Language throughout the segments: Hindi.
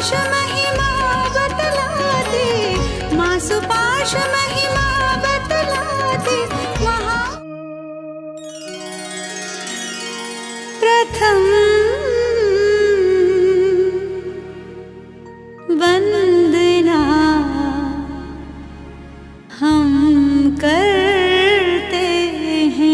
सुपाश महिमा बतलाते, माँ सुपाश महिमा बतलाते। महा प्रथम वंदना हम करते हैं।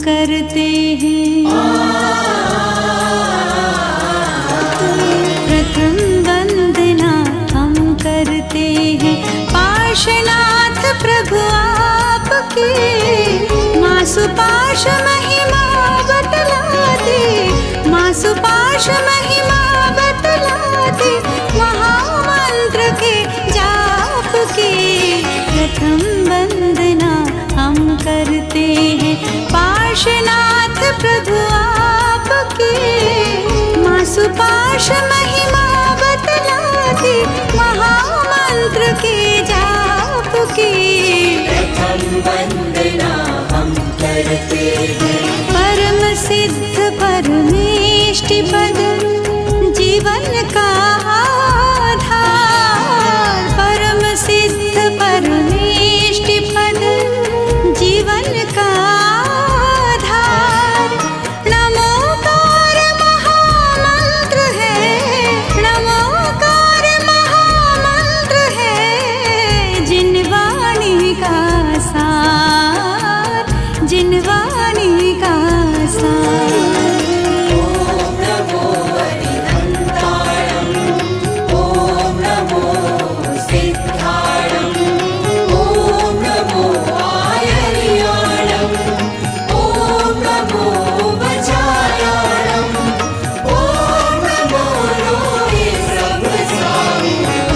करते हैं, प्रथम वंदना हम करते हैं पार्श्वनाथ प्रभु आपकी। माँ सुपाश महिमा बतलाते, माँ सुपाश महिमा बतलाते। महामंत्र के जाप के प्रथम वंदना हम करते हैं पार्श्वनाथ प्रभु आपकी। माँ सुपाश महिमा बतलाते, महामंत्र के जाप की प्रथम वंदना हम करते हैं। परम सिद्ध परमेष्टि पद जीवन का आधार, परम सिद्ध परमेष्टि पद जीवन का जिनवाणी का सार। ओम नमो अरिहंताणं, ओम नमो सिद्धाणं, ओम नमो आयर्याणं, ओम नमो वचायाणं, ओम नमो रोहि सर्वसाम्यं।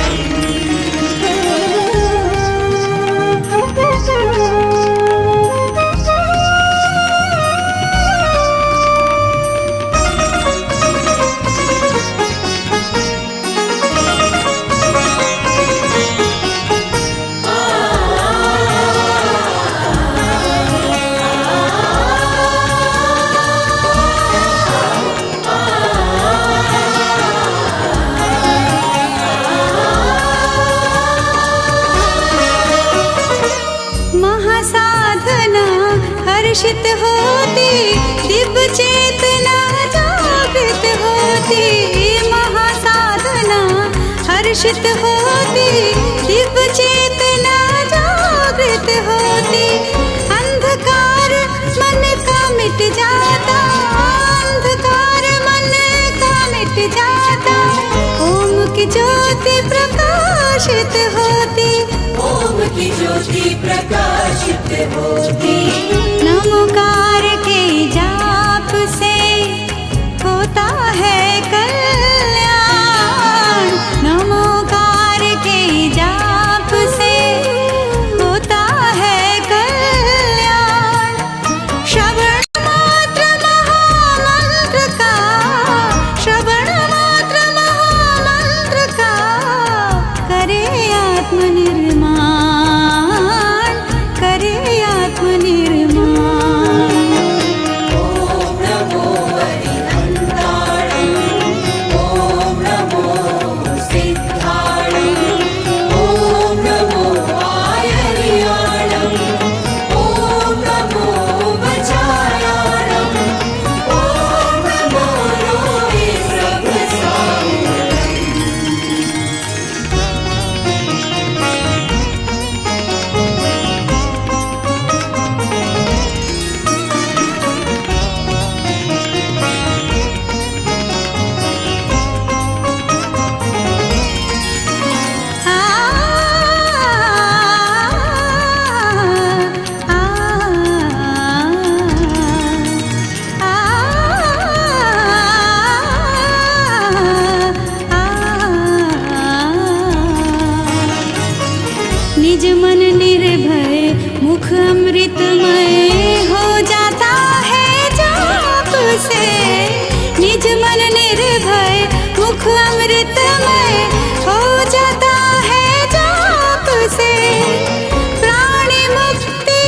महासाधना हर्षित होती, दिव्य चेतना जागृत होती। महासाधना हर्षित होती, दिव्य चेतना जागृत होती। अंधकार मन का मिट जाता, अंधकार मन का मिट जाता। ओम की ज्योति प्रकाशित होती, ओम की ज्योति प्रकाशित होती। नमोकार के जाप से होता है कल्याण, नमोकार के जाप से होता है कल्याण। श्रवण मात्र महामंत्र का, श्रवण मात्र महामंत्र का करे आत्मनिर्माण, करे आत्मनिर्माण। निर्भय मुख अमृतमय हो जाता है जाप से। निज मन निर्भय मुख अमृतमय हो जाता है जाप से। प्राणी मुक्ति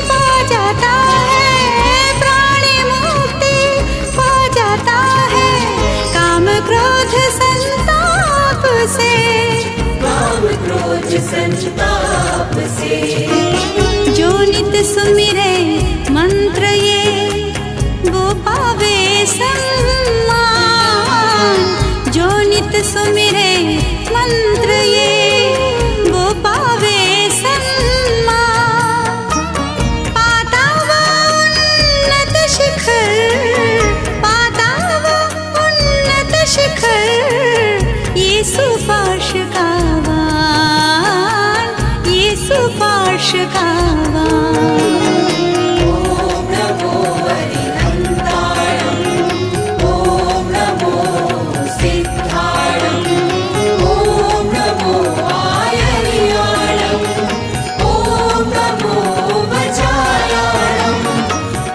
पा जाता है, प्राणी मुक्ति पा जाता है काम क्रोध संताप से। काम क्रोध संताप से। जो नित सुमिरे मंत्र ये वो पावे सम्मान। जो नित सुमिरे मंत्र ये वो पावे सम्मान। पाता वो उन्नत शिखर, पाता वो उन्नत शिखर यीशु पाश का वाण, यीशु पाश का वाण। ओम नमो हरिहन्ताणम्, ओम नमो सिद्धाणम्, ओम नमो आयर्याणम्, ओम नमो वज्रायाणम्,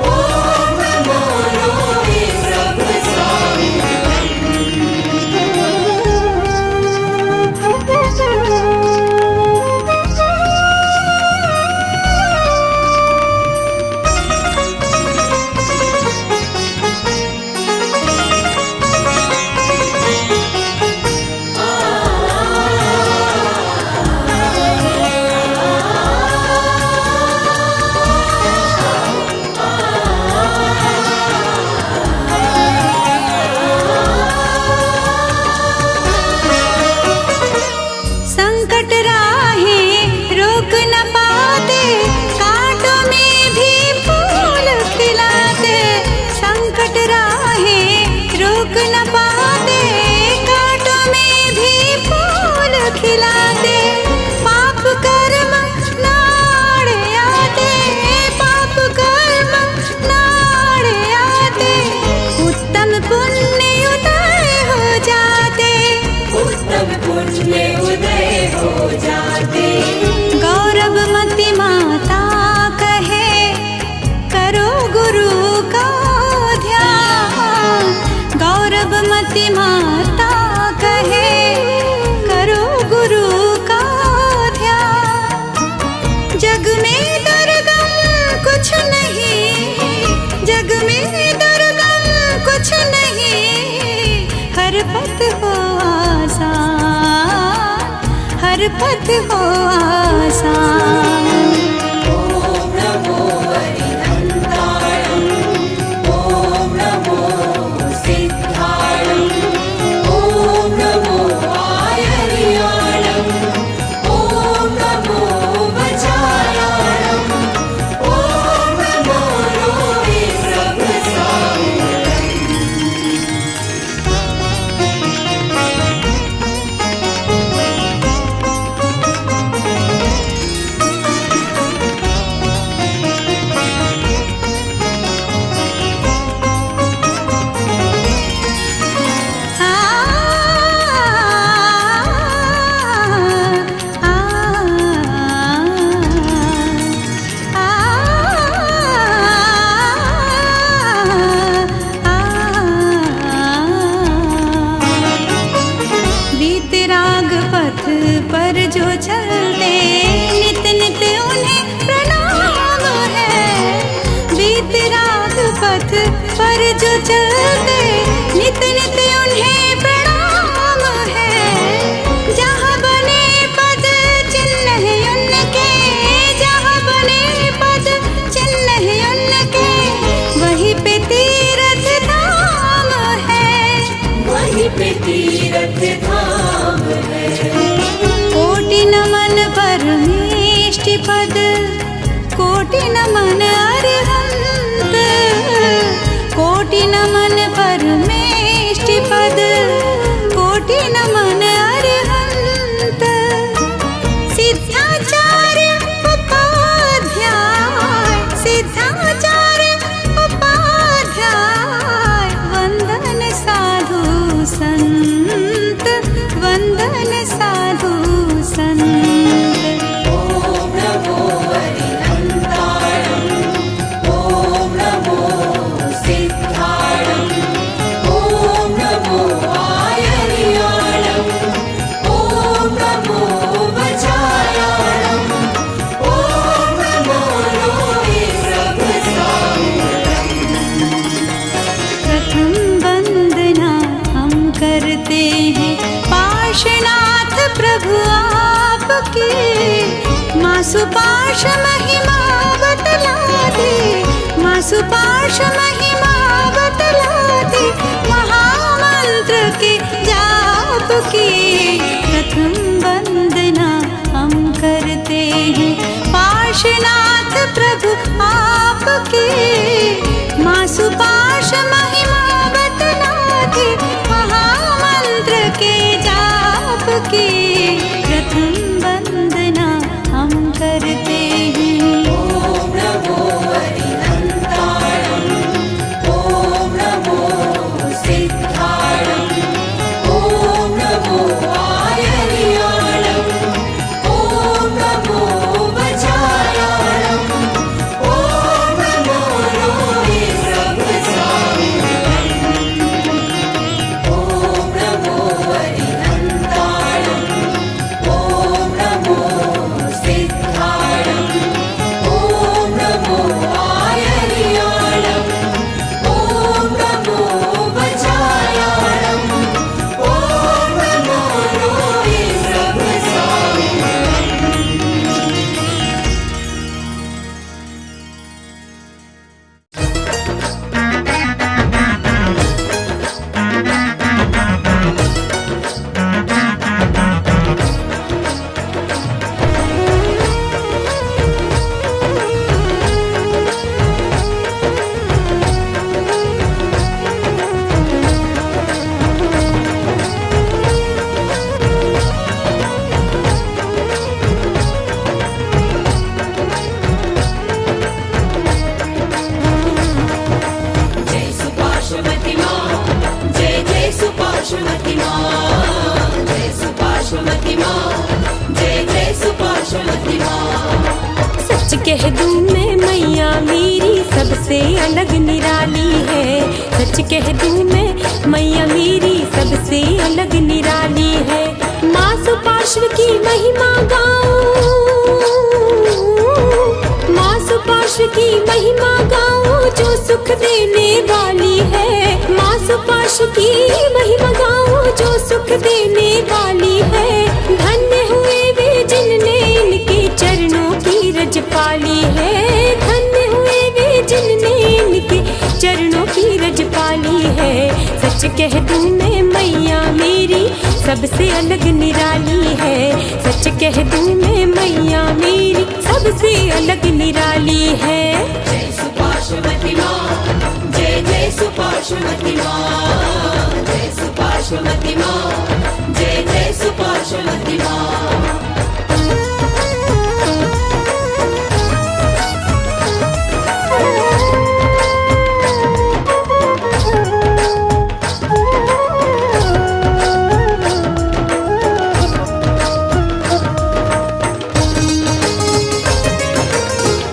ओम नमो रोहि प्रभसाम्। संकट राहें रोक न पाते, कांटों में भी फूल खिलाते। संकट राहें रोक न पाते, कांटों में भी फूल खिलाते। पाप कर्म नाड़े आते, पाप कर्म नाड़े आते। उत्तम पुण्य उदय हो जाते, उत्तम पुण्य उदय हो जाते। गौरवमती माता कहे करो गुरु का ध्यान। गौरवमती माता कहे करो गुरु का ध्यान। जग में दुर्गम कुछ नहीं, जग में दुर्गम कुछ नहीं। हर पथ हो आसान, हर पथ हो आसान। ओम नमो हरिहन्ताणम्, ओम नमो सिद्धाणम्, ओम नमो आयर्याणम्, ओम नमो वज्रायाणम्, ओम नमो रोहि प्रभसाम्। वीतराग पथ पर जो चलते, नित नित उन्हें प्रणाम है। वीतराग पथ पर जो चलते, नित नित उन्हें प्रणाम है। जहाँ बने पद चिन्ह है उनके, जहाँ बने पद चिन्ह है उनके, वहीं पे तीर्थ धाम है, वहीं पे तीर्थ धाम है। कोटि नमन परमेष्टि पद, कोटि नमन अरिहंत। कोटि नमन परमेष्टि पद, कोटि नमन अरिहंत। सिद्धाचार्य उपाध्याय, सिद्धाचार्य उपाध्याय। वंदन साधु संत, वंदन साधु संत। ओम नमो सुपार्श महिमा बतला दे, माँ सुपार्श महिमा बतला दे। महामंत्र के जाप की प्रथम वंदना हम करते हैं। पार्श्वनाथ प्रभु आपके, माँ सुपार्श महिमा बतला दे। महामंत्र के जाप की प्रथम वंदना हम करते हैं। ॐ नमो हरिहन्ताणं, ॐ नमो सिद्धाणं, ॐ नमो आयर्याणं, ॐ नमो वचायाणं, ॐ नमो रोहि सर्वसाम्यं, ॐ नमो हरिहन्ताणं, ॐ नमो सिद्धाणं, ॐ नमो आयर्याणं, ॐ नमो वचायाणं, ॐ नमो रोहि सर्वसाम्यं। जय सुपार्श्वमति माँ, जय जय सुपार्श्वमति माँ, जय सुपार्श्वमति माँ, जय जय सुपार्श्वमति माँ। सच कह दूं मैं मैया मेरी सबसे अलग निराली है। सच कह दूं मैं मैया मेरी सबसे अलग निराली है। माँ सुपार्श्व की महिमा गाऊं, माँ सुपार्श्व की महिमा गाऊं जो सुख देने वाली है। माँ सुपार्श्व की महिमा गाऊं जो सुख देने वाली है। धन्य हुए वे जिनने इनके चरणों की रज पाली है। धन्य हुए वे जिनने इनके चरणों की रज पाली है। सच कह दूं मैं मैया मेरी सबसे अलग निराली है। सच कह दूं मैं मैया मेरी सबसे अलग निराली है। जय सुपार्श्वमति माँ, जय जय सुपार्श्वमति माँ, जय सुपार्श्वमति माँ, जय जय सुपार्श्वमति माँ।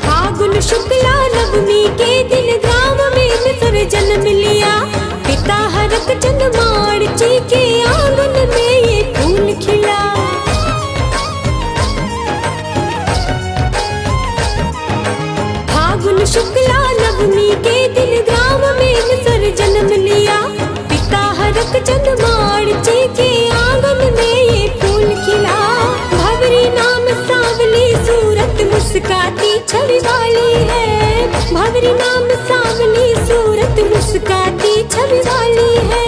फागुन शुक्ला नवमी के दिन ग्राम में मिसर जन्म लिया। पिता हरक चंद मार्ची के आंगन में ये फूल खिला। फागुन शुक्ला नवमी के दिन ग्राम में मिसर जन्म लिया। पिता हरक चंद मार्ची के आंगन में ये फूल खिला। भवरी नाम सांवली सूरत मुस्काती छवि वाली है। भवरी नाम सांवली सूरत मुस्काती छवि वाली है।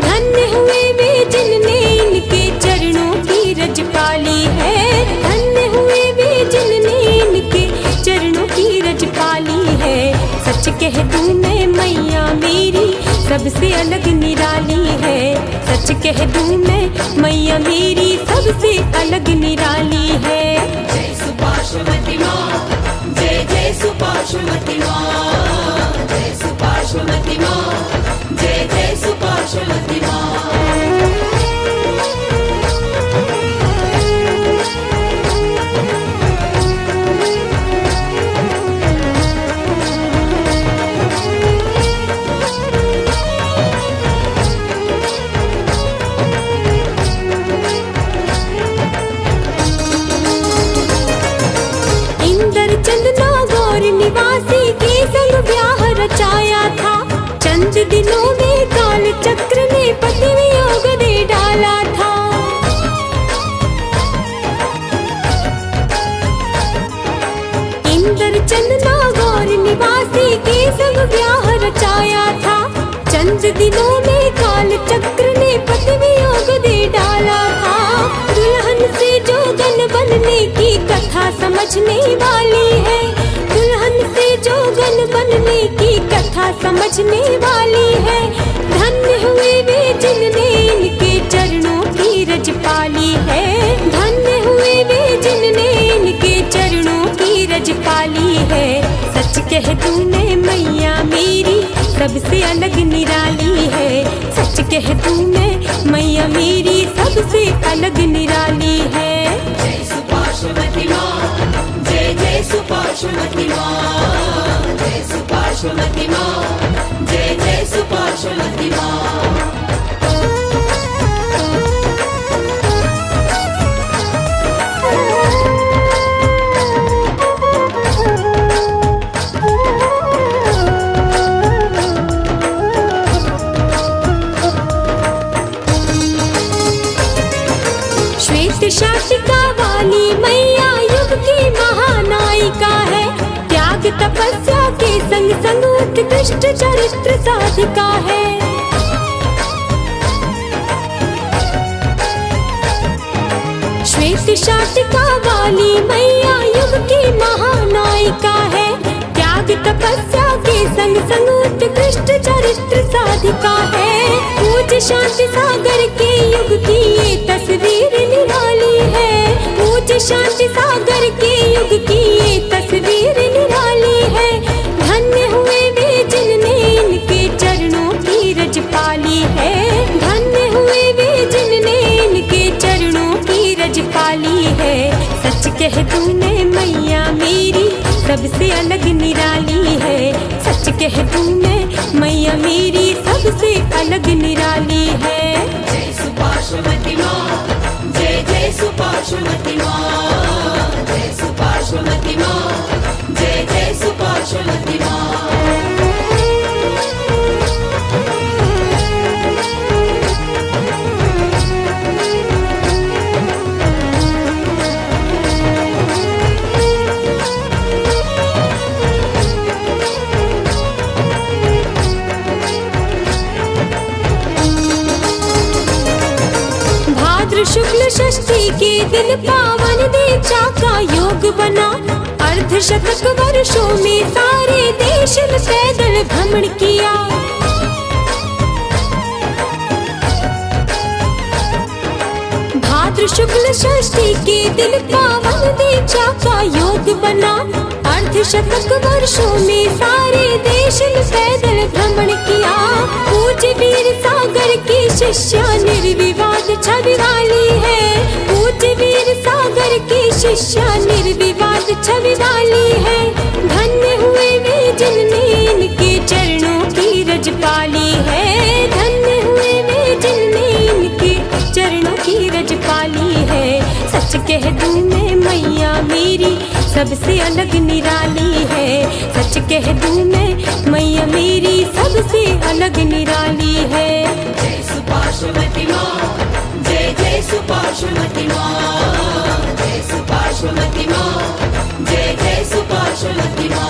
धन्य हुए वे जिनने इनके चरणों की रज पाली है। धन्य हुए वे जिनने इनके चरणों की रज पाली है। सच कह दूं मैं मैया मेरी सबसे अलग निराली है। सच कह दूं मैं मैया मेरी सबसे अलग निराली है। जय सुपार्श्वमति माँ, जय जय सुपार्श्वमति माँ, जय सुपार्श्वमति माँ, जय जय सुपार्श्वमति माँ। निवासी के संग ब्याह रचाया था। चंद दिनों में काल चक्र ने पति वियोग दे डाला था। इंद्र चंदना गौर निवासी के संग ब्याह रचाया था। चंद दिनों में काल चक्र ने पति वियोग दे डाला था। दुल्हन से जोगन बनने की कथा समझने वाली है। दुल्हन से जोगन बनने की कथा समझने वाली है। धन्य हुए वे जिनने इनके चरणों की रज पाली है। धन्य हुए वे जिनने इनके चरणों की रज पाली है। सच कह तूने मैया मेरी सबसे अलग निराली है। सच कह तूने मैया मेरी सबसे अलग निराली है। जय सुपार्श्वती माँ, जय जय सुपार्श्वती माँ, जय सुपार्श्वती माँ, जय जय सुपार्श्वती माँ। शाटिका वाली मैया युग की महानायिका है। त्याग तपस्या के संग संग उत्कृष्ट चरित्र साधिका है। श्वेत शाटिका वाली मैया युग की महानायिका है। त्याग तपस्या के संग संग उत्कृष्ट चरित्र साधिका है। पूज्य शांति सागर के युग की ये तस्वीर निराली है। पूज्य शांति सागर के युग की ये तस्वीर निराली है। धन्य हुए वे जिनने इनके चरणों की रज पाली है। धन्य हुए वे जिनने इनके चरणों की रज पाली है। सच कह तूने मैया मेरी सबसे अलग निराली है। सच कह तूने मैया मेरी सबसे अलग निराली है। जय सुपार्श्वती माँ, जय जय सुपार्श्वती माँ, जय सुपार्श्वती माँ, जय जय सुपार्श्वती माँ। शुक्ल षष्ठी के दिन पावन दीक्षा का योग बना। अर्धशतक वर्षों में सारे देश में पैदल भ्रमण किया। भाद्र शुक्ल षष्ठी के दिन पावन दीक्षा का योग बना। अर्धशतक वर्षों में सारे देश में पैदल भ्रमण किया। पूज्य वीर सागर की शिष्या निर्विवाद छवि वाली है। पूज्य वीर सागर की शिष्या निर्विवाद छवि वाली है। धन्य हुए वे जिनने इनके चरणों की रज पाली है। धन्य हुए वे जिनने इनके चरणों की रज पाली है। सच कह तूने मैया मेरी सबसे अलग निराली है। सच कह तूने मैया मेरी सबसे अलग निराली है। जय सुपार्श्वती माँ, जय जय सुपार्श्वती माँ, जय सुपार्श्वती माँ, जय जय सुपार्श्वती माँ।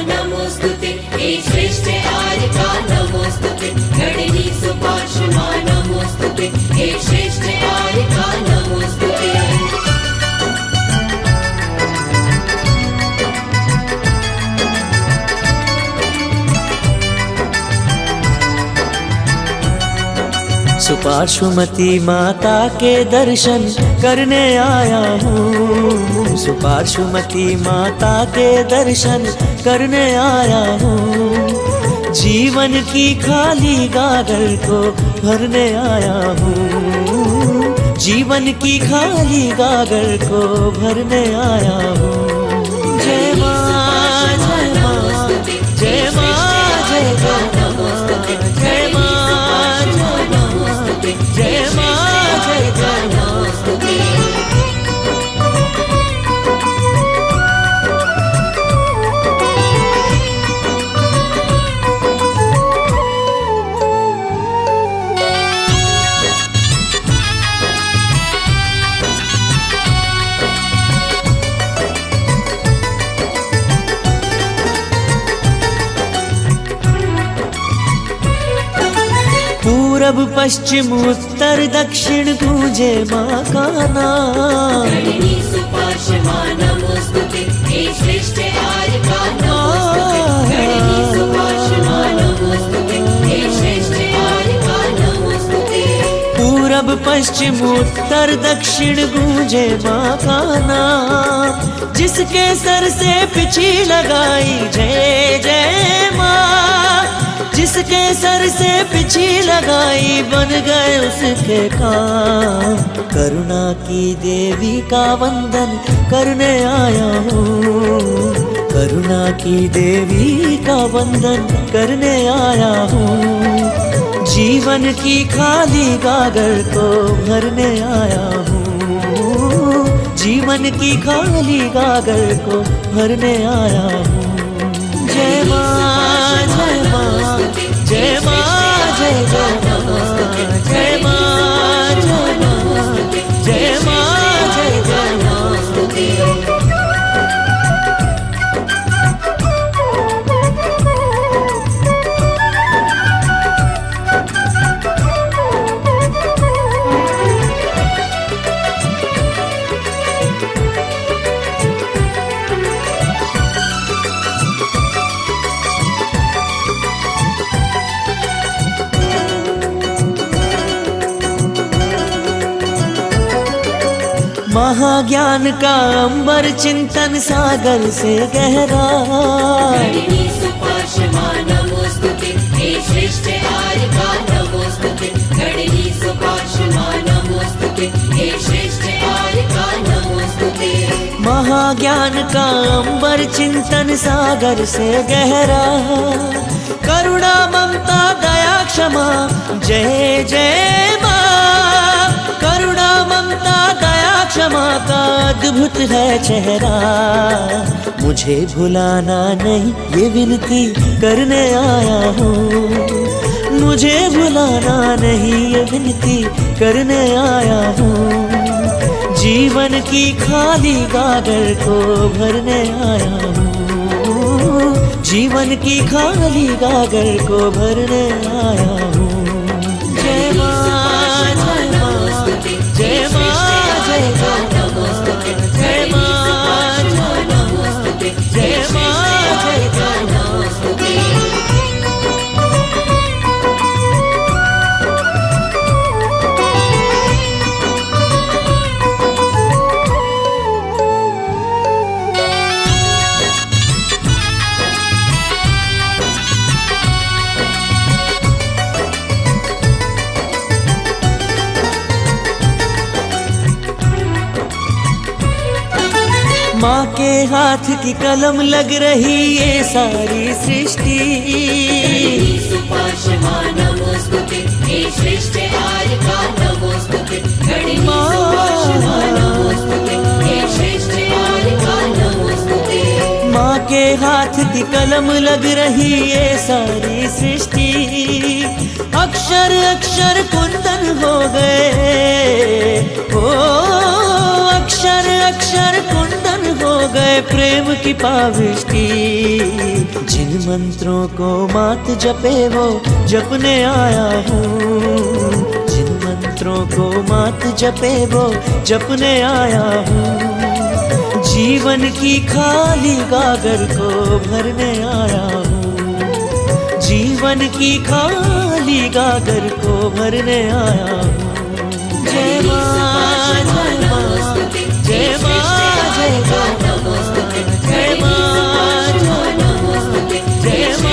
नमोस्तुते हे श्रेष्ठ आर्या नमोस्तुते। गणनी सुपार्श्वमा नमोस्तुते हे श्रेष्ठ आर्या नमोस्तुते। सुपार्श्वमती माता के दर्शन करने आया हूँ। सुपार्श्वमती माता के दर्शन करने आया हूँ। जीवन की खाली गागर को भरने आया हूँ। जीवन की खाली गागर को भरने आया हूँ। जय माँ जय माँ जय माँ जय जय जय माँ जय माँ जय जय। पूरब पश्चिम उत्तर दक्षिण गूंजे माँ का नाम। गणनी सुपार्श्वा नमोस्तुते हे श्रेष्ठ आर्या नमोस्तुते। गणनी सुपार्श्वा नमोस्तुते हे श्रेष्ठ आर्या नमोस्तुते। पूरब पश्चिम उत्तर दक्षिण गूंजे माँ का नाम। जिसके सर से पिछी लगाई जय जय माँ। जिसके सर से पिछी लगाई बन गए उसके काम। करुणा की देवी का वंदन करने आया हूँ। करुणा की देवी का वंदन करने आया हूँ। जीवन की खाली गागर को भरने आया हूँ। जीवन की खाली गागर को भरने आया हूँ। जय माँ जय माँ जय माँ जय जय जय माँ जय माँ जय जय। महाज्ञान का अंबर चिंतन सागर से गहरा। गणनी सुपार्श्वा नमोस्तुते हे श्रेष्ठ आर्या नमोस्तुते। गणनी सुपार्श्वा नमोस्तुते हे श्रेष्ठ आर्या नमोस्तुते। महाज्ञान का अंबर चिंतन सागर से गहरा। करुणा ममता दया क्षमा जय जय माँ। करुणा ममता दया क्षमा का अद्भुत है चेहरा। मुझे भुलाना नहीं ये विनती करने आया हूँ। मुझे भुलाना नहीं ये विनती करने आया हूँ। जीवन की खाली गागर को भरने आया हूँ। जीवन की खाली गागर को भरने आया हूँ। जय माँ जय माँ जय माँ जय जय जय माँ जय माँ जय जय। माँ के हाथ की कलम लग रही ये सारी सृष्टि। गणनी सुपार्श्वा नमोस्तुते हे श्रेष्ठ आर्या नमोस्तुते। गणनी सुपार्श्वा नमोस्तुते हे श्रेष्ठ आर्या नमोस्तुते। माँ के हाथ की कलम लग रही ये सारी सृष्टि। अक्षर अक्षर कुंदन हो गए। ओ अक्षर अक्षर कुंदन हो गए प्रेम की पाविष्टि। जिन मंत्रों को मात जपे वो जपने आया हूँ। जिन मंत्रों को मात जपे वो जपने आया हूँ। जीवन की खाली गागर को भरने आया हूँ। जीवन की खाली गागर को भरने आया हूँ। जय माँ जय माँ जय माँ जय जय जय माँ जय माँ जय जय।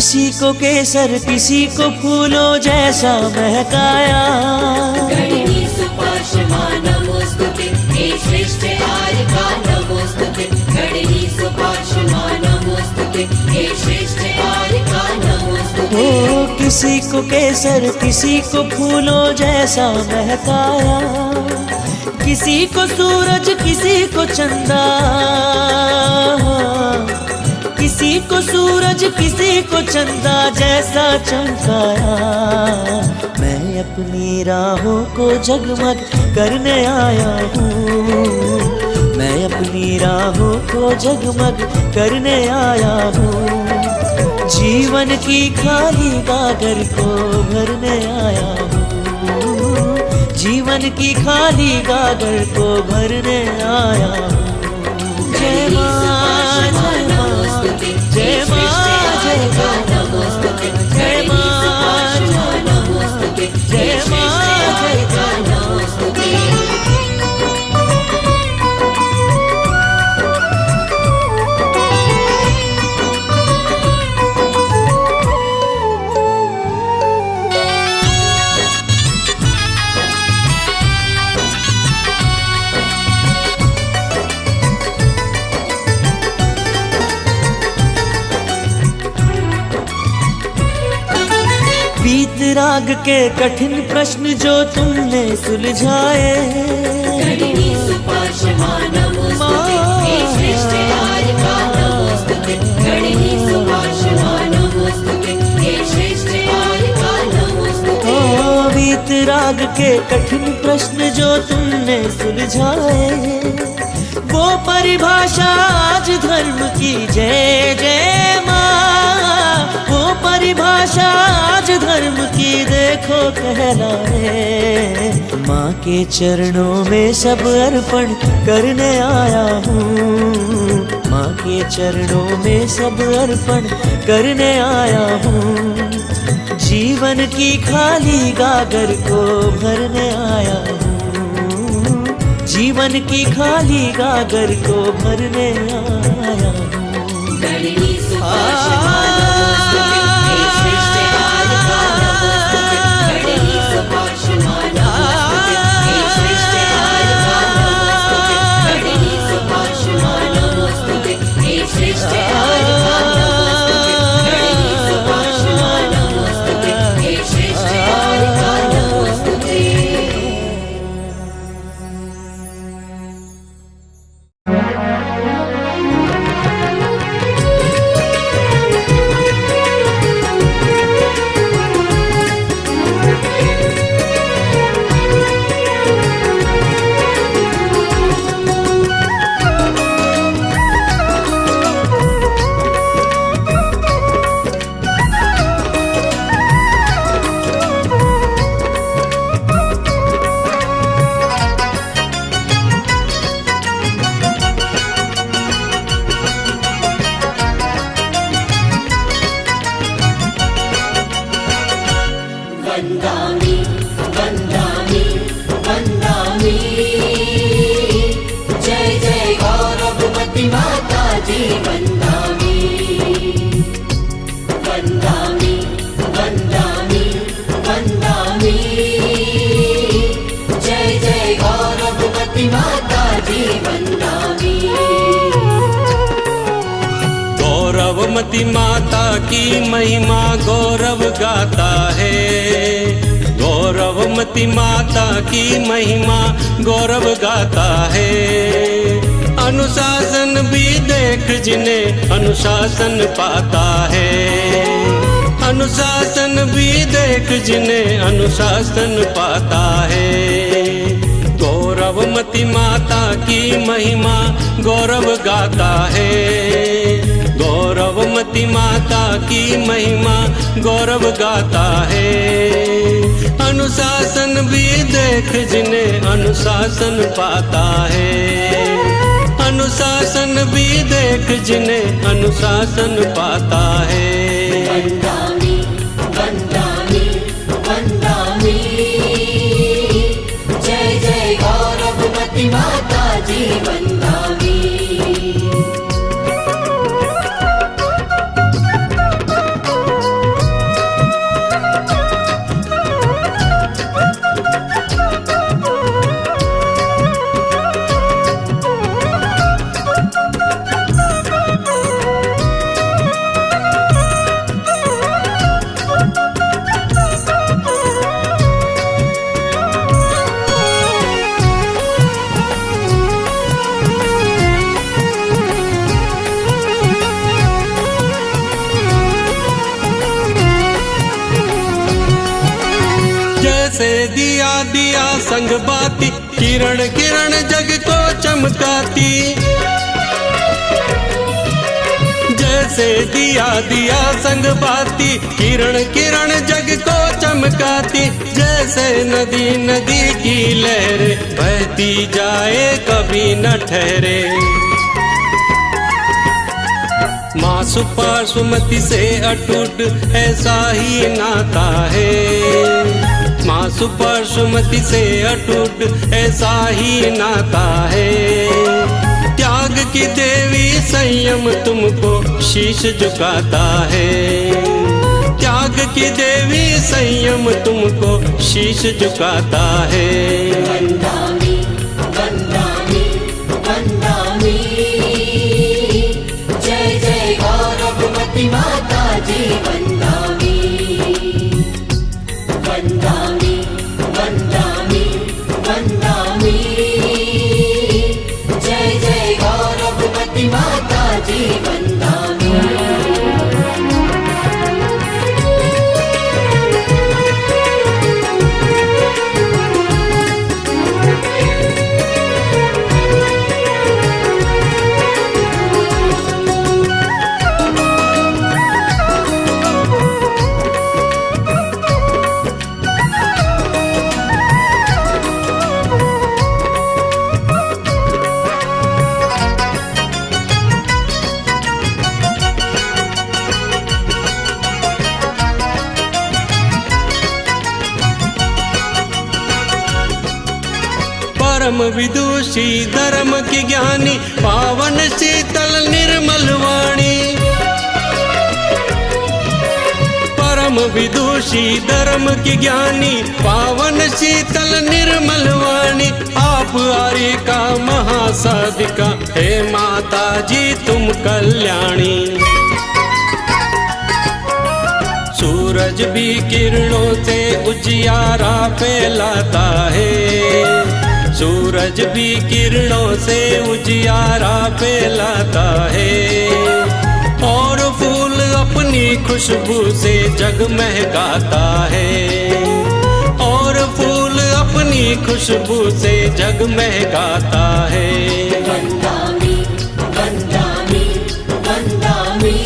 किसी को केसर किसी को फूलों जैसा महकाया। गणिनी सुपार्श्वा नमोस्तुते हे श्रेष्ठ आर्यका नमोस्तुते। गणिनी सुपार्श्वा नमोस्तुते हे श्रेष्ठ आर्यका नमोस्तुते। ओ किसी को केसर किसी को फूलों जैसा महकाया। किसी को सूरज किसी को चंदा, किसी को सूरज किसी को चंदा जैसा चमकाया। मैं अपनी राहों को जगमग करने आया हूँ। मैं अपनी राहों को जगमग करने आया हूँ। जीवन की खाली गागर को भरने आया हूँ। जीवन की खाली गागर को भरने आया हूँ। जय माँ जय माँ जय माँ जय माँ जय माँ जय माँ राग के कठिन प्रश्न जो तुमने सुलझाए। गणिनी सुपार्श्वा नमोस्तुते हे श्रेष्ठ आर्यका नमोस्तुते। गणिनी सुपार्श्वा नमोस्तुते हे श्रेष्ठ आर्यका नमोस्तुते। वीत राग के कठिन प्रश्न जो तुमने सुलझाए। वो परिभाषा आज धर्म की जय जय माँ। वो परिभाषा आज धर्म की देखो कहलाए। माँ के चरणों में सब अर्पण करने आया हूँ। माँ के चरणों में सब अर्पण करने आया हूँ। जीवन की खाली गागर को भरने आया हूँ। जीवन की खाली गागर को भरने आया हूँ। गणिनी सुपार्श्वा नमोस्तुते हे श्रेष्ठ आर्यका नमोस्तुते। गणिनी सुपार्श्वा नमोस्तुते हे श्रेष्ठ आर्यका नमोस्तुते। गणिनी सुपार्श्वा नमोस्तुते हे श्रेष्ठ आर्यका नमोस्तुते। गणिनी सुपार्श्वा नमोस्तुते हे श्रेष्ठ आर्यका नमोस्तुते। वन्दामि वन्दामि वन्दामि। जय जय गौरववती माता जी वन्दामि। वन्दामि वन्दामि वन्दामि। जय जय गौरववती माता जी वन्दामि। गौरवमती माता की महिमा गौरव गाता है। गौरवमती माता की महिमा गौरव गाता है। अनुशासन भी देख जिन्हें अनुशासन पाता है। अनुशासन भी देख जिन्हें अनुशासन पाता है। गौरवमती माता की महिमा गौरव गाता है। गौरवमती माता की महिमा गौरव गाता है। अनुशासन भी देख जिन्हें अनुशासन पाता है। अनुशासन भी देख जिन्हें अनुशासन पाता है। वन्दामि वन्दामि वन्दामि। जय जय गौरववती माता जी वन्दामि। संग बाती, किरण किरण जग को चमकाती। जैसे दिया दिया संग बाती, किरण किरण जग को चमकाती। जैसे नदी नदी की लहर बहती जाए कभी न ठहरे। माँ सुपार्श्वमति से अटूट ऐसा ही नाता है। माँ सुपार्श्वमति से अटूट ऐसा ही नाता है। त्याग की देवी संयम तुमको शीश झुकाता है। त्याग की देवी संयम तुमको शीश झुकाता है। वंदामि वंदामि वंदामि, जय जय गौरवमती माता जी वंदामि। वंदामि वंदामि वंदामि, जय जय गौरवमती माता जी वंदामि। परम विदुषी धर्म की ज्ञानी, पावन शीतल निर्मल वाणी। परम विदुषी धर्म की ज्ञानी, पावन शीतल निर्मल वाणी। आप आर्य का महासाधिका, हे माता जी तुम कल्याणी। सूरज भी किरणों से उजियारा फैलाता है। सूरज भी किरणों से उजियारा फैलाता है। और फूल अपनी खुशबू से जग महकाता है। और फूल अपनी खुशबू से जग महकाता है। वंदामि वंदामि वंदामि,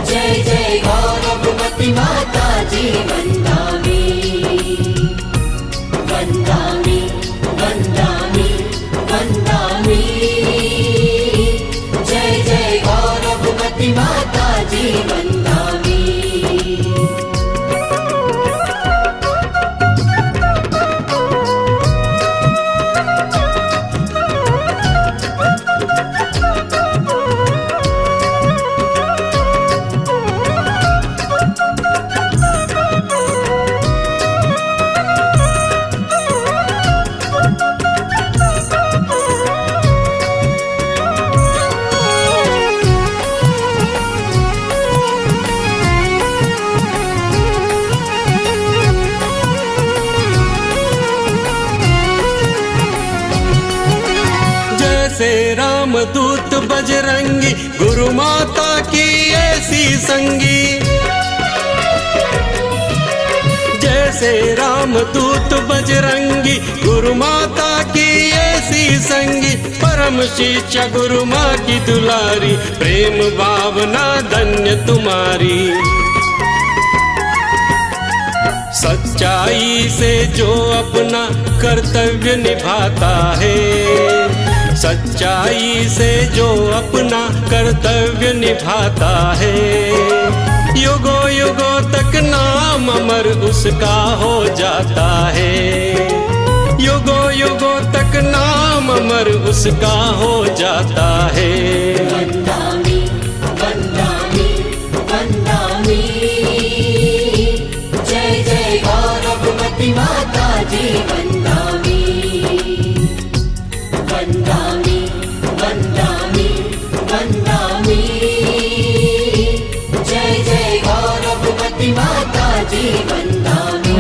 जय जय गौरवमती माता जी वंदामि। वंदामि वंदामि वंदामि, जय जय गौरवमती माता जी वंदामि। जैसे रामदूत बजरंगी, गुरु माता की ऐसी संगी। जैसे रामदूत बजरंगी, गुरु माता की ऐसी संगी। परम शिक्षा गुरु माँ की दुलारी, प्रेम भावना धन्य तुम्हारी। सच्चाई से जो अपना कर्तव्य निभाता है। सच्चाई से जो अपना कर्तव्य निभाता है। युगों युगों तक नाम अमर उसका हो जाता है। युगों युगों तक नाम अमर उसका हो जाता है। वंदामि वंदामि वंदामि, जय जय गौरवमती माता जी वंदामि। वंदामि वंदामि वंदामि, जय जय गौरवमती माता जी वंदामि।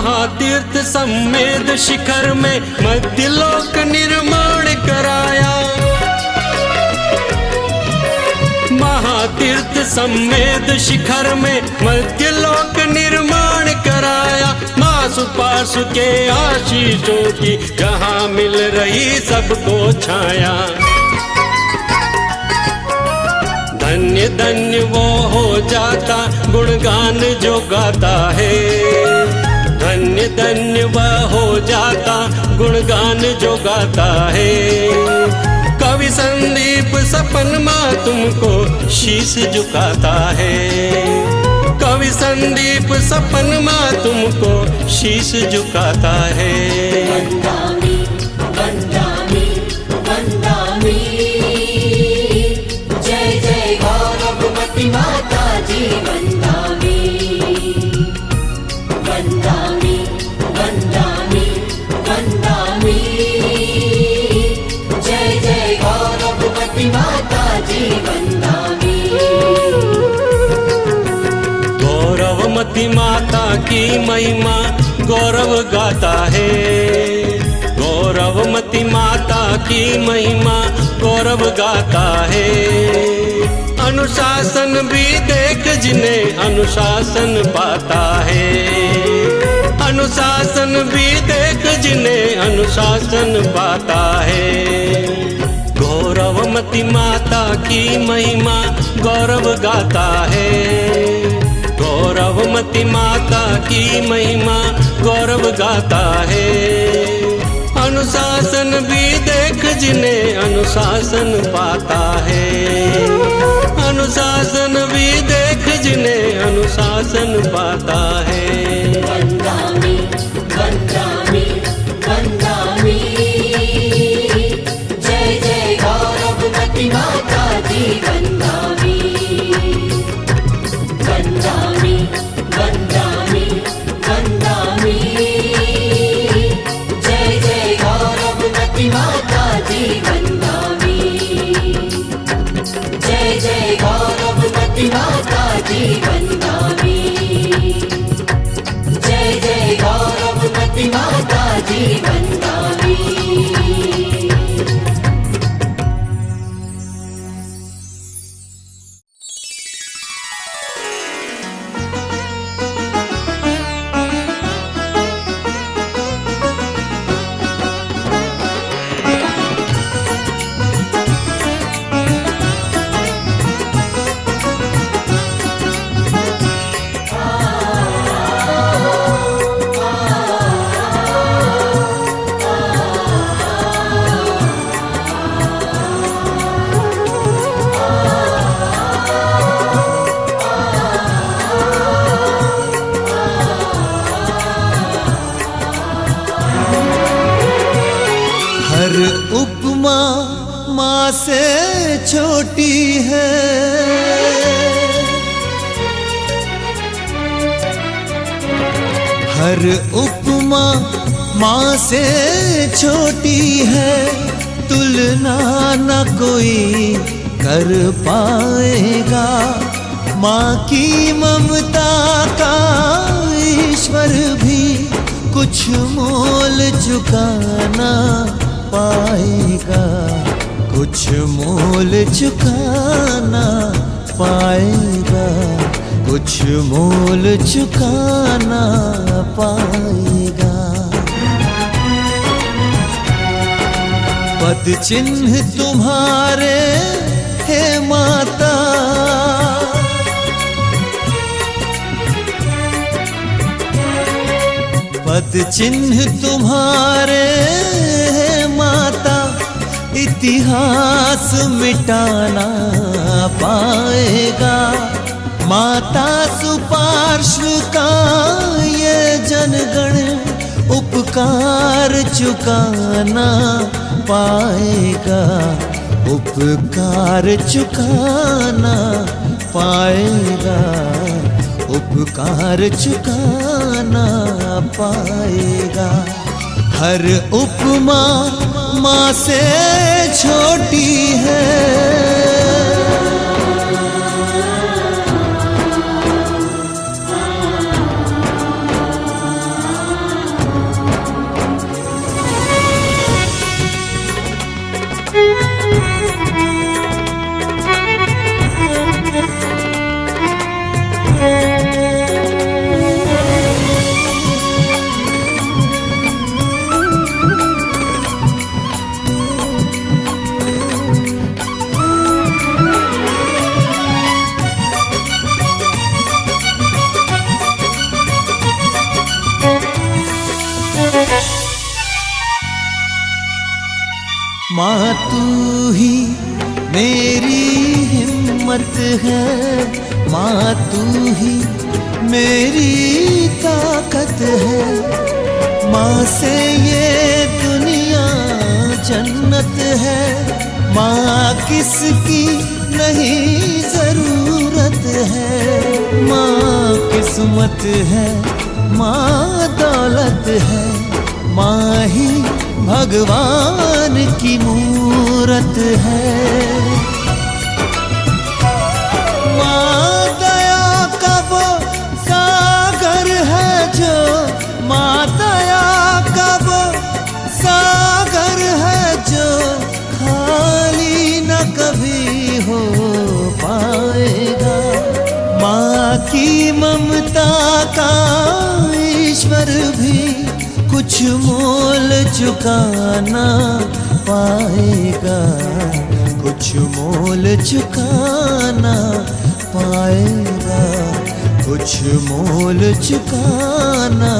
महातीर्थ सम्मेद शिखर में मध्यलोक निर्माण कराया। महातीर्थ सम्मेद शिखर में मध्यलोक निर्माण कराया। मासु पासु के आशीषों की जहाँ मिल रही सबको छाया। धन्य धन्य वो हो जाता गुणगान जो गाता है। धन्य धन्य वह हो जाता गुणगान जो गाता है। कवि संदीप सपन माँ तुमको शीश झुकाता है। कवि संदीप सपन माँ तुमको शीश झुकाता है। वंदामि वंदामि वंदामि, जय जय गौरवमती माता जी वंदामि। वंदामि वंदामि वंदामि, जय जय गौरवमती माता जी वंदामि। गौरवमती माता की महिमा गौरव गाता है। गौरवमती माता की महिमा गौरव गाता है। अनुशासन भी देख जिन्हें अनुशासन पाता है। अनुशासन भी देख जिन्हें अनुशासन पाता है। गौरवमती माता की महिमा गौरव गाता है। गौरवमती माता की महिमा गौरव गाता है। अनुशासन भी देख जिन्हें अनुशासन पाता है। अनुशासन भी देख जिन्हें अनुशासन पाता है। वंदामि वंदामि वंदामि, जय जय गौरवमती माता जी वंदामि। वंदामि वंदामि वंदामि, जय जय गौरवमती माता जी वंदामि। जय जय गौरवमती माता जी वंदामि। जय जय गौरवमती माता जी वंदामि। हर उपमा माँ से छोटी है। हर उपमा माँ से छोटी है। तुलना न कोई कर पाएगा। माँ की ममता का ईश्वर भी कुछ मोल चुकाना पाएगा। कुछ मोल चुकाना पाएगा। कुछ मोल चुकाना पाएगा। पद चिन्ह तुम्हारे हे माता, पद चिन्ह तुम्हारे है माता। इतिहास मिटाना पाएगा। माता सुपार्श्व का ये जनगण उपकार चुकाना पाएगा। उपकार चुकाना पाएगा। उपकार चुकाना पाएगा। हर उपमा माँ से छोटी है। माँ तू ही मेरी हिम्मत है, माँ तू ही मेरी ताकत है। माँ से ये दुनिया जन्नत है, माँ किसकी नहीं ज़रूरत है। माँ किस्मत है, माँ दौलत है, माँ ही भगवान की मूरत है। माँ दया का वो सागर है जो, माँ दया का वो सागर है जो खाली न कभी हो पाएगा। माँ की ममता का ईश्वर भी कुछ मोल चुकाना पाएगा, कुछ मोल चुकाना पाएगा, कुछ मोल चुकाना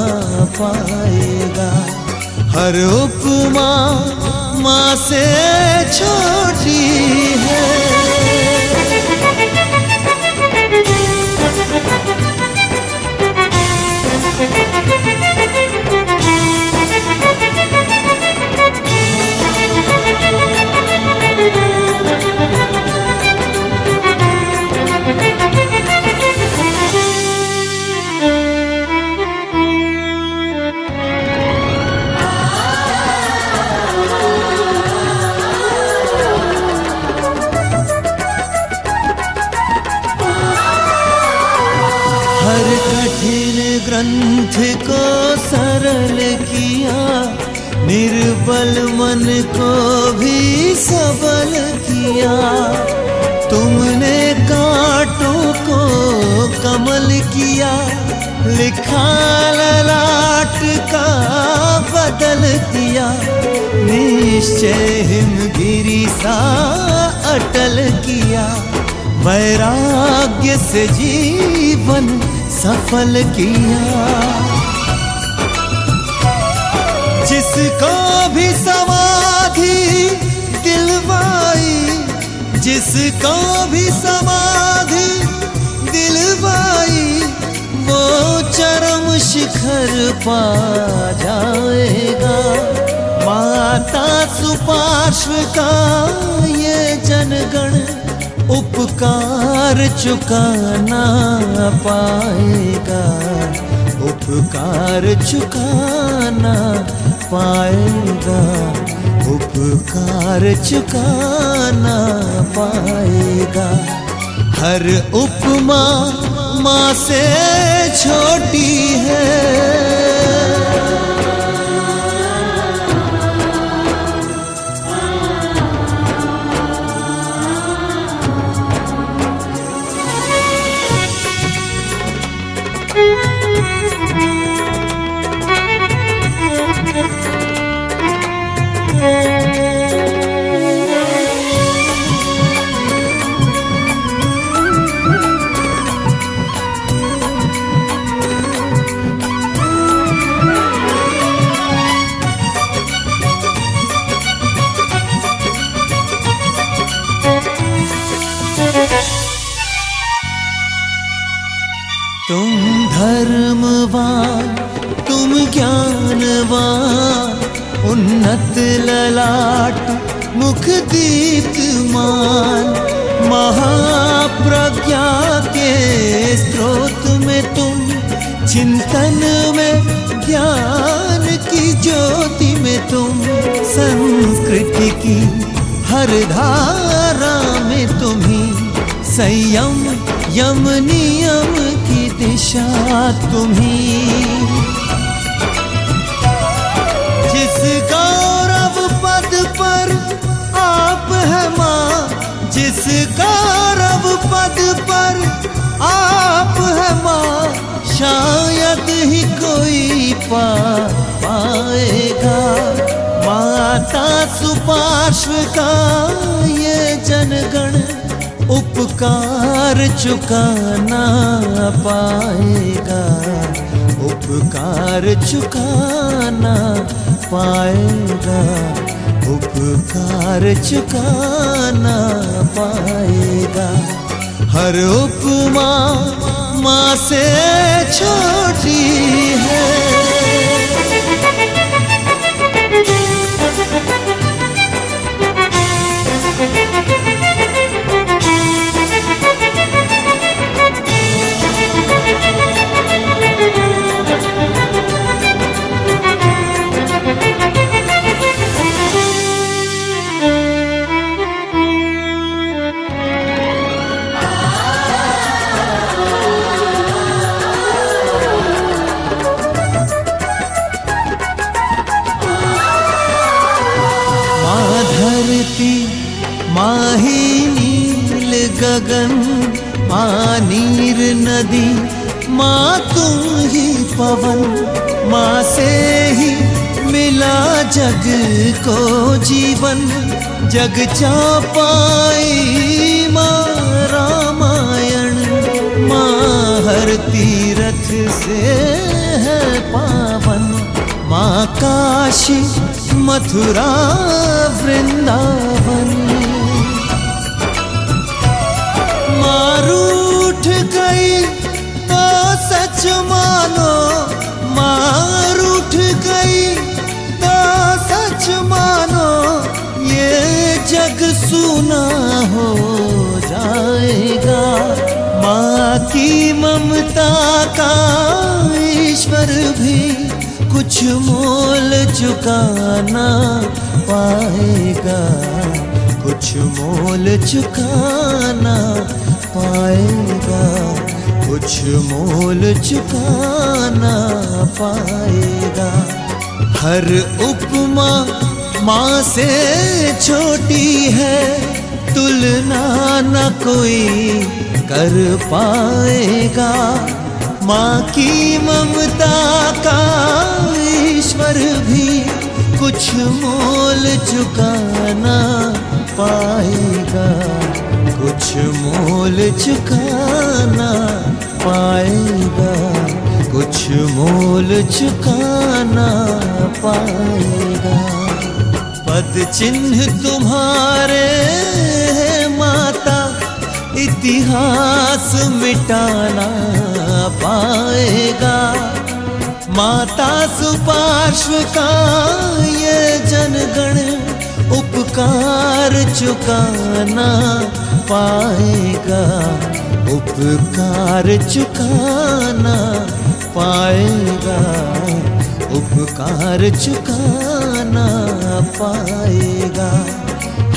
पाएगा। हर उपमा माँ से छोटी है। हर कठिन ग्रंथ को सरल किया, निर्बल मन को भी सबल किया। तुमने कांटों को कमल किया, लिखा ललाट का बदल दिया। निश्चय हिमगिरी सा अटल किया, वैराग्य से जीवन सफल किया। जिसको भी समाधि दिलवाई, जिसको भी समाधि दिलवाई, वो चरम शिखर पा जाएगा। माता सुपार्श्व का ये जनगण उपकार चुकाना पाएगा, उपकार चुकाना पाएगा, उपकार चुकाना पाएगा। हर उपमा माँ से छोटी है। तुम धर्मवान, तुम ज्ञानवान, उन्नत ललाट मुख दीप्तमान। महाप्रज्ञा के स्रोत में तुम, चिंतन में ज्ञान की ज्योति में तुम। संस्कृति की हर धारा में तुम्ही, संयम यम नियम की दिशा तुम्ही। जिस गौरव पद पर आप है माँ, जिस गौरव पद पर आप है माँ, शायद ही कोई पाएगा। माता सुपार्श्व का ये जनगण उपकार चुकाना पाएगा, उपकार चुकाना पाएगा, उपकार चुकाना पाएगा। हर उपमा माँ से छोटी है। माँ ही नील गगन, माँ नीर नदी, माँ तुम ही पवन। माँ से ही मिला जग को जीवन। जग चापाई माँ रामायण। माँ हर तीरथ से है पावन। माँ काशी मथुरा वृंदावन। माँ रूठ गई तो सच मानो, माँ रूठ गई तो सच मानो। ये जग सूना हो जाएगा। माँ की ममता का ईश्वर भी कुछ मोल चुकाना पाएगा। कुछ मोल चुकाना पाएगा। कुछ मोल चुकाना पाएगा। हर उपमा माँ से छोटी है, तुलना न कोई कर पाएगा। माँ की ममता का ईश्वर भी कुछ मोल चुकाना पाएगा। कुछ मोल चुकाना पाएगा। कुछ मोल चुकाना पाएगा। पद चिन्ह तुम्हारे माता, इतिहास मिटाना पाएगा। माता सुपार्श्व का ये जनगण उपकार चुकाना पाएगा। उपकार चुकाना पाएगा। उपकार चुकाना पाएगा।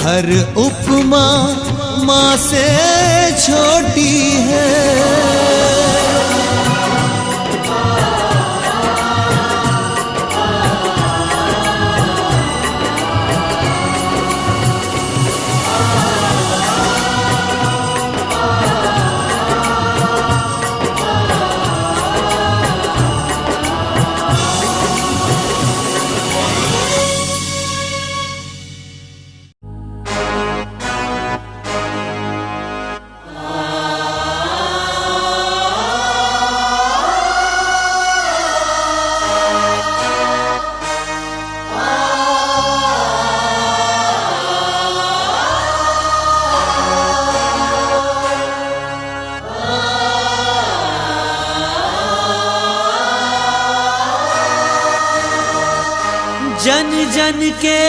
हर उपमा माँ से छोटी है। जन जन के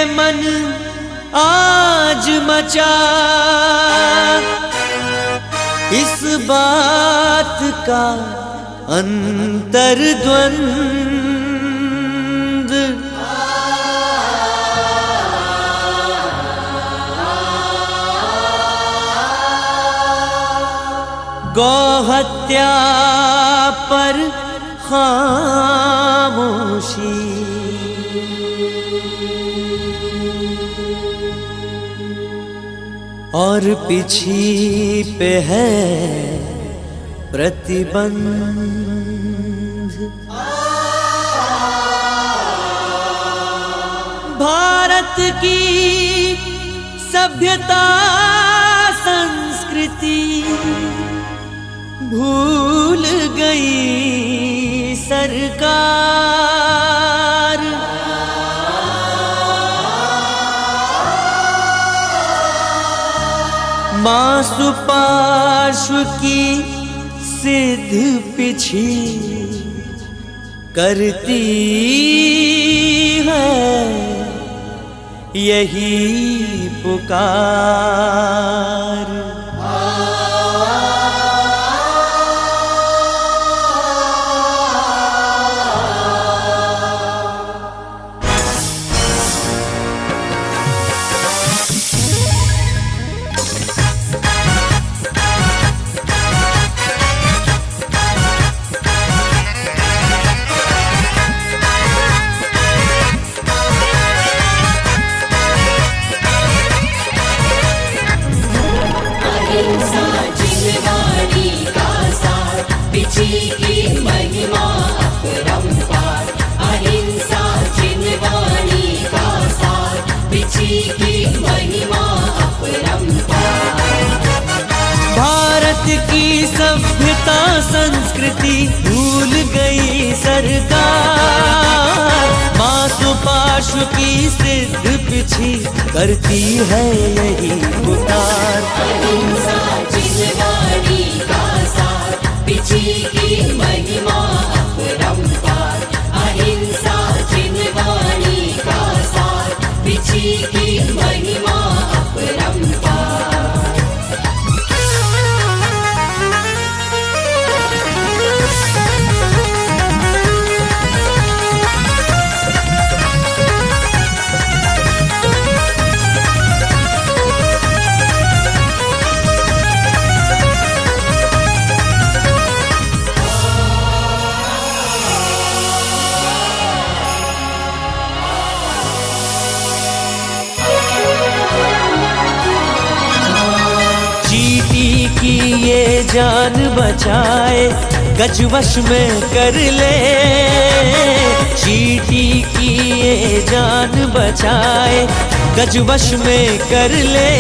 मन आज मचा इस बात का अंतर्द्वंद। गौहत्या पर खामोशी, और पीछी पे है प्रतिबंध। भारत की सभ्यता संस्कृति भूल गई सरकार। माँ सुपार्श्व की सिद्ध पिछी करती है यही पुकार। पिछी की महिमा अपरंपार, अहिंसा जिनवाणी का सार, पिछी की महिमा अपरंपार। भारत की सभ्यता संस्कृति भूल गई सरकार, माँ सुपार्श्व की सिद्ध पिछी करती है यही पुकार। अहिंसा जिनवाणी का सार, पिछी की महिमा अपरंपार, अहिंसा जिनवाणी का सार, पिछी की महिमा अपरंपार। की ये जान बचाए गजवश में कर ले, चींटी की ये जान बचाए गजवश में कर ले,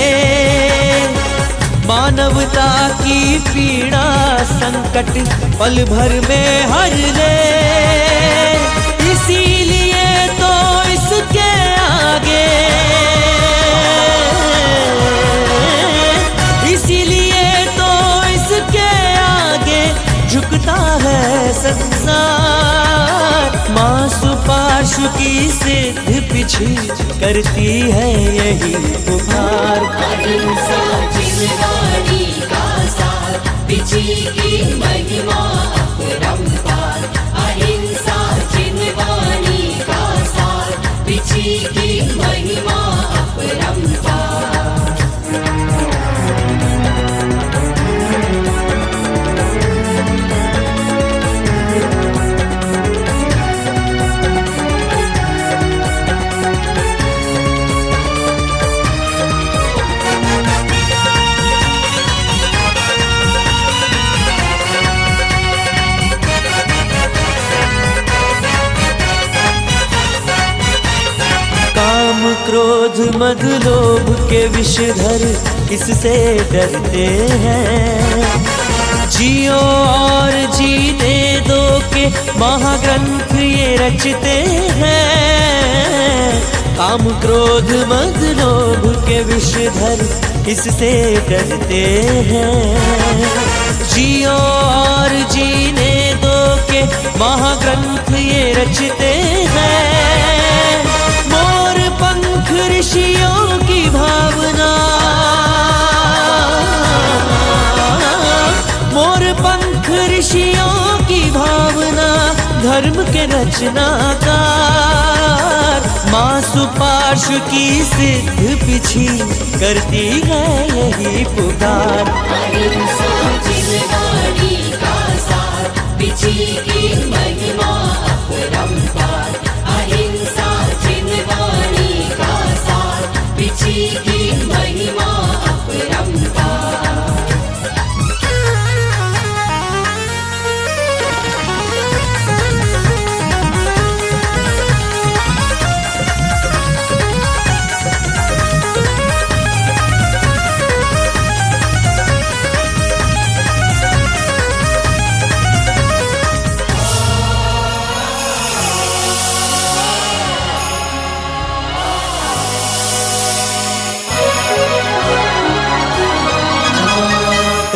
मानवता की पीड़ा संकट पल भर में हर ले, इसीलिए तो इसके आगे, इसीलिए तो इसके आगे झुकता है संसार, माँ सुपार्श्व की सिद्ध पिछी करती है यही पुकार। अहिंसा जिनवाणी का सार, पिछी की महिमा अपरंपार, अहिंसा जिनवाणी का सार, पिछी की महिमा अपरंपार। क्रोध मद लोभ के विषधर किससे डरते हैं, जियो और जीने दो के महाग्रंथ ये रचते हैं, काम क्रोध मद लोभ के विषधर किससे डरते हैं, जियो और जीने दो के महाग्रंथ ये रचते हैं, पंख ऋषियों की भावना, मोर पंख ऋषियों की भावना, धर्म के रचनाकार, माँ सुपार्श्व की सिद्ध पिछी करती है यही पुकार। अहिंसा जिनवाणी का सार, पिछी की महिमा अपरंपार, अहिंसा जिनवाणी का सार, पिछी की महिमा अपरंपार।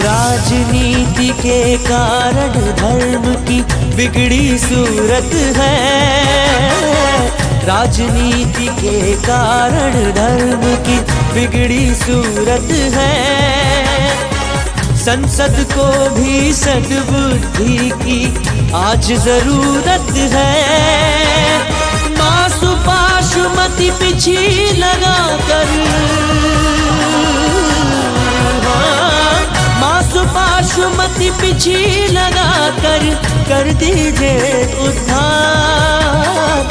राजनीति के कारण धर्म की बिगड़ी सूरत है। राजनीति के कारण धर्म की बिगड़ी सूरत है। संसद को भी सद्बुद्धि की आज जरूरत है। मासु पाशुमति पिछी लगा कर, मासु पाशुमति पिछी लगा कर दीजिए उद्धार।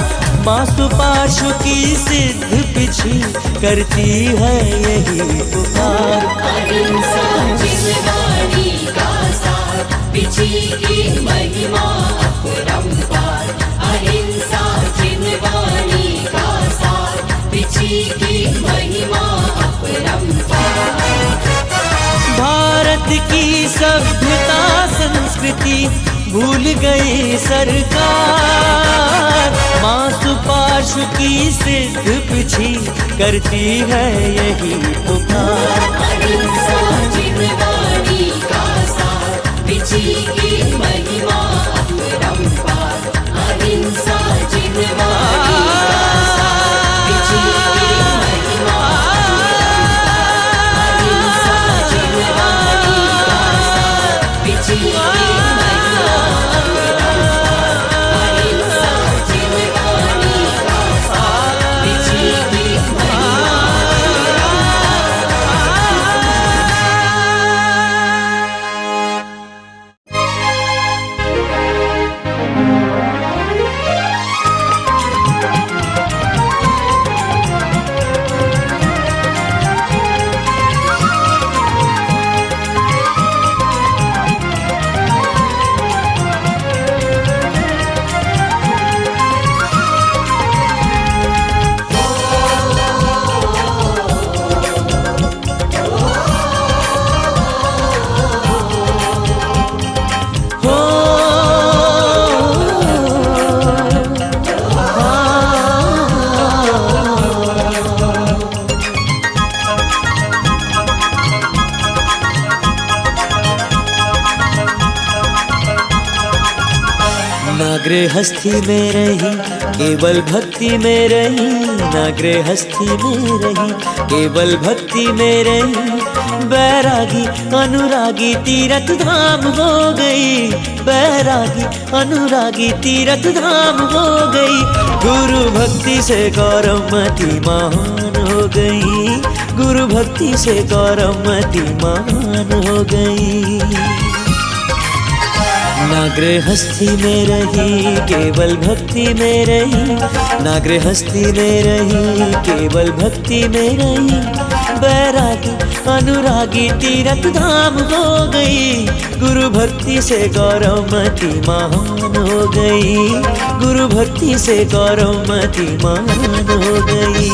मासु पाशु की सिद्ध पिछी करती है यही पुकार। अहिंसा जिनवाणी का सार, पिछी की महिमा अपरंपार। अहिंसा जिनवाणी का सार, पिछी की महिमा अपरंपार। भारत की सभ्यता संस्कृति भूल गई सरकार। मासु पाशु की सिद्ध पिछी करती है यही पुकार। अहिंसा जिनवाणी का सार, पिछी की महिमा अपरंपार। अहिंसा जिनवाणी का सार, पिछी की महिमा अपरंपार। अहिंसा जिनवाणी का सार, पिछी की महिमा अपरंपार। अहिंसा जिनवाणी का सार, पिछी की महिमा ना गृहस्थी में रही केवल भक्ति में रही। ना गृहस्थी में रही केवल भक्ति में रही। बैरागी अनुरागी तीर्थ धाम हो गई। बैरागी अनुरागी तीर्थ धाम हो गई। गुरु भक्ति से गौरवमती महान हो गई। गुरु भक्ति से गौरवमती महान हो गई। ना गृहस्थी में रही केवल भक्ति में रही। ना गृहस्थी में रही केवल भक्ति में रही। बैरागी अनुरागी तीर्थ धाम हो गई। गुरु भक्ति से गौरवमती महान हो गई। गुरु भक्ति से गौरवमती महान हो गई।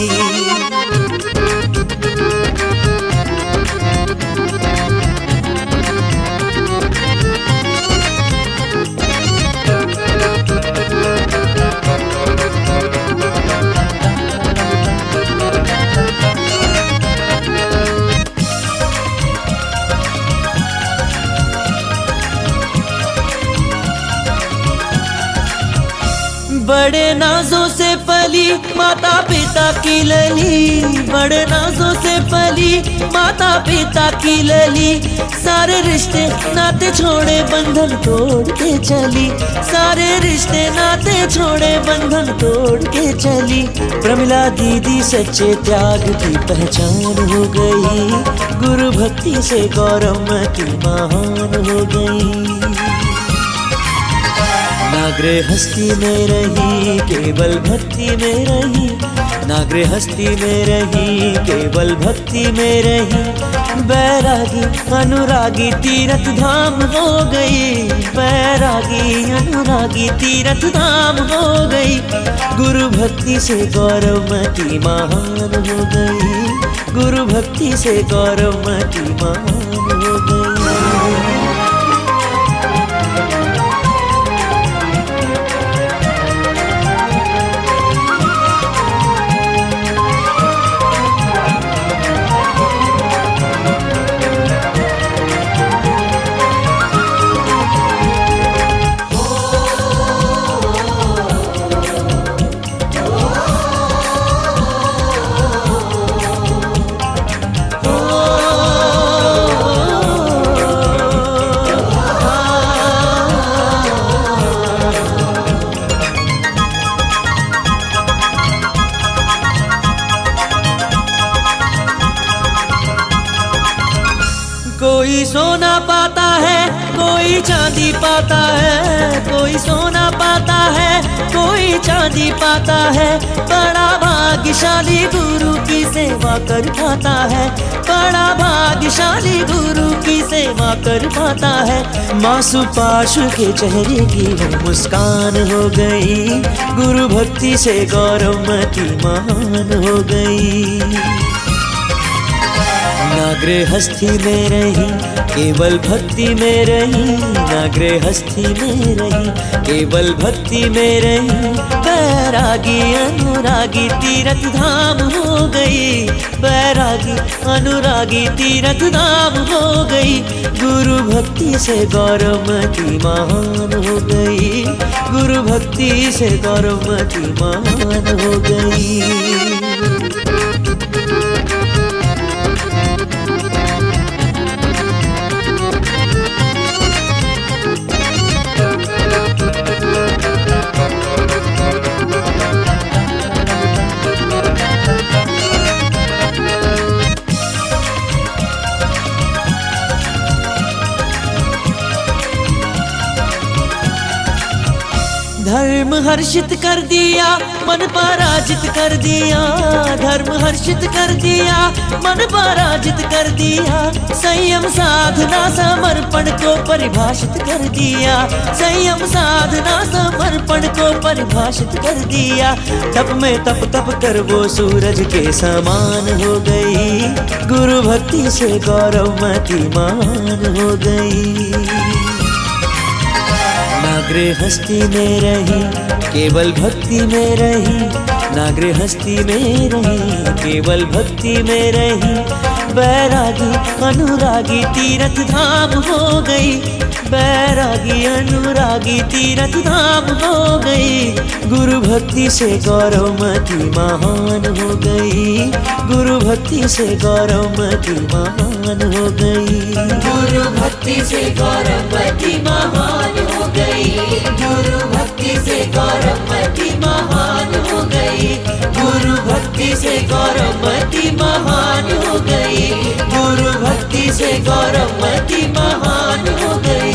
बड़े नाजों से पली माता पिता की लली। बड़े नाजों से पली माता पिता की लली। सारे रिश्ते नाते छोड़े बंधन तोड़ के चली। सारे रिश्ते नाते छोड़े बंधन तोड़ के चली। प्रमिला दीदी सच्चे त्याग की पहचान हो गई। गुरु भक्ति से गौरवमती महान हो गई। ना गृहस्थी में रही केवल भक्ति में रही। ना गृहस्थी में रही केवल भक्ति में रही। बैरागी अनुरागी तीर्थ धाम हो गई। बैरागी अनुरागी तीर्थ धाम हो गई। गुरु भक्ति से गौरवमती महान हो गई। गुरु भक्ति से गौरवमती महान हो गई। सोना पाता है, कोई चांदी पाता है, कोई सोना पाता है, कोई चांदी पाता है। बड़ा भाग्यशाली गुरु की सेवा कर पाता है, बड़ा भाग्यशाली गुरु की सेवा कर पाता है। मासू पाशु के चेहरे की वो मुस्कान हो गई, गुरु भक्ति से गौरवमती महान हो गई। ना गृहस्थी में रही, केवल भक्ति में रही, ना गृहस्थी में रही, केवल भक्ति में रही। बैरागी अनुरागी तीर्थ धाम हो गई, बैरागी अनुरागी तीर्थ धाम हो गई। गुरु भक्ति से गौरवमती महान हो गई, गुरु भक्ति से गौरवमती महान हो गई। धर्म हर्षित कर दिया, मन पराजित कर दिया, धर्म हर्षित कर दिया, मन पराजित कर दिया। संयम साधना समर्पण को परिभाषित कर दिया, संयम साधना समर्पण को परिभाषित कर दिया। तप में तप तप कर वो सूरज के समान हो गई, गुरु भक्ति से गौरवमती महान हो गई। ना गृहस्थी में रही, केवल भक्ति में रही, ना गृहस्थी में रही, केवल भक्ति में रही। बैरागी अनुरागी तीर्थ धाम हो गई, बैरागी अनुरागी तीर्थ धाम हो गई। गुरु भक्ति से गौरवमती महान हो गई, गुरु भक्ति से गौरवमती महान हो गई। गुरु भक्ति से गौरवमती महान हो गई, गुरु भक्ति से गौरवमती महान हो गई, गुरु भक्ति से गौरवमती महान हो गई, गुरु भक्ति से गौरवमती महान हो गई।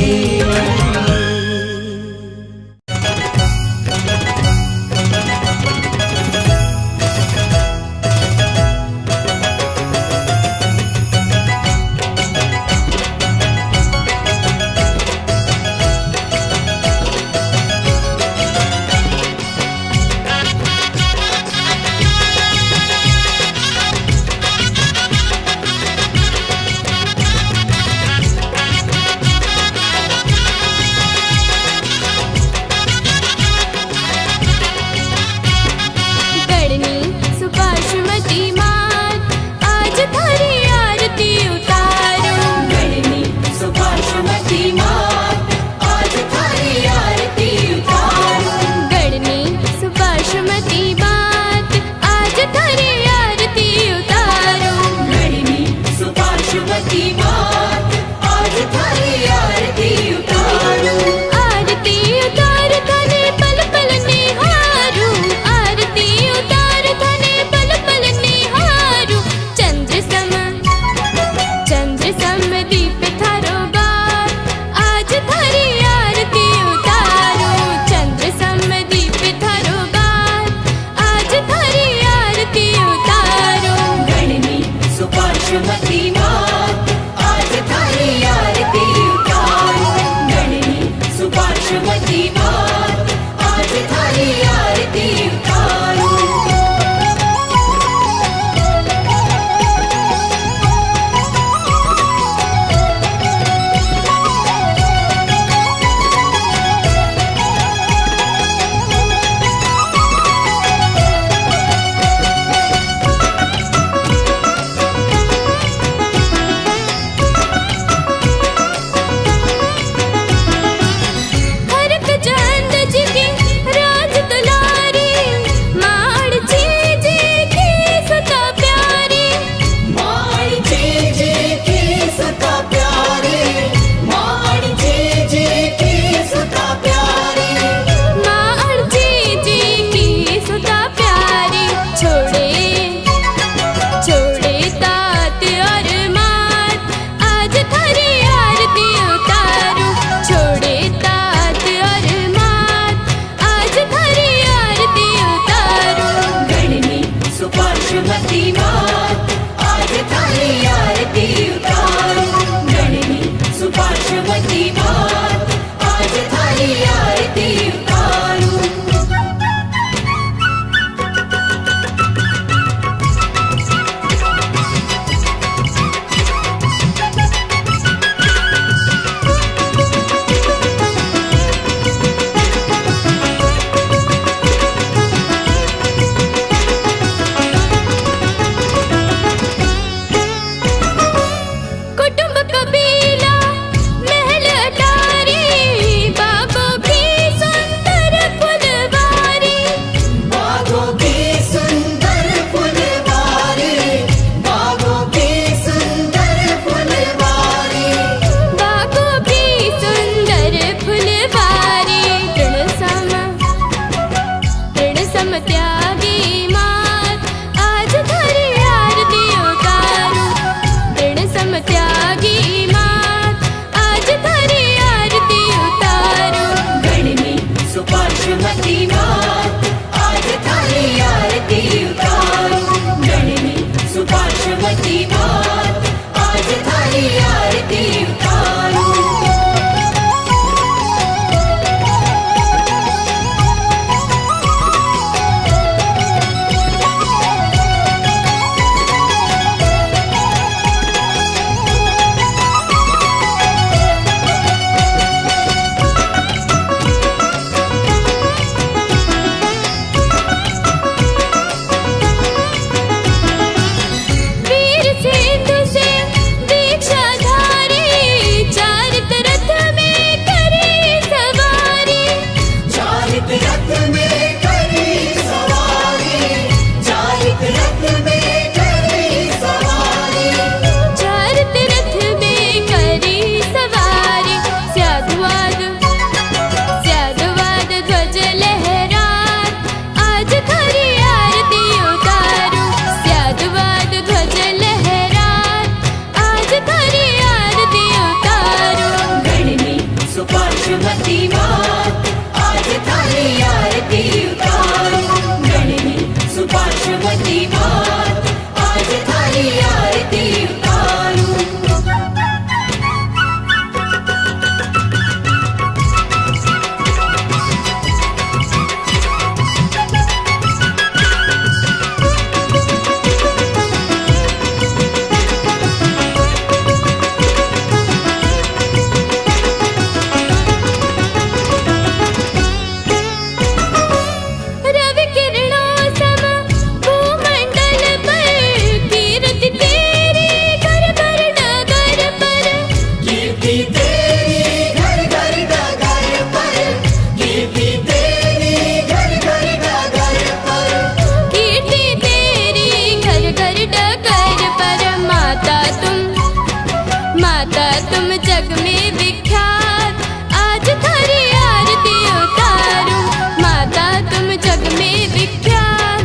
जग में विख्यात, आज थारी आरती उतारूं। माता तुम जग में विख्यात,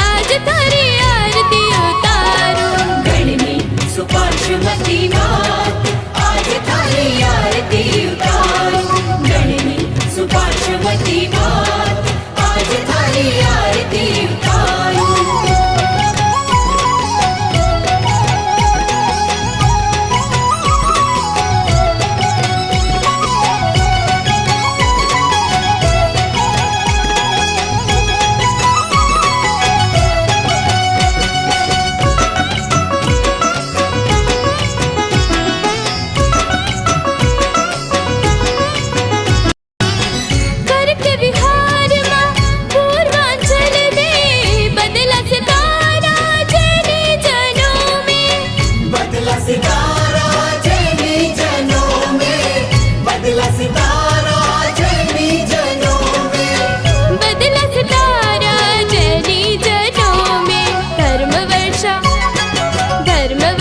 आज थारी आरती उतारूं। गणनी सुपार्श्वमती मात, आज थारी आरती उतारूं। गणनी सुपार्श्वमती मात, आज थारी आरती उतारूं। करके विहार मां पूर्वांचल में, बदला सितारा जैनी जनों में। बदला सितारा जैनी जनों में, बदला सितारा जैनी जनों में। बदला सितारा जैनी जनों में। धर्म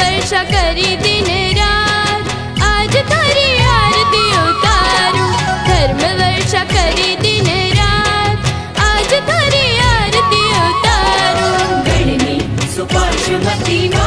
वर्षा करी दिन रात, आज थारी आरती उतारूं। धर्म वर्षा करी दिन रात, आज थारी आरती उतारूं। गणनी सुपार्श्वमती मात,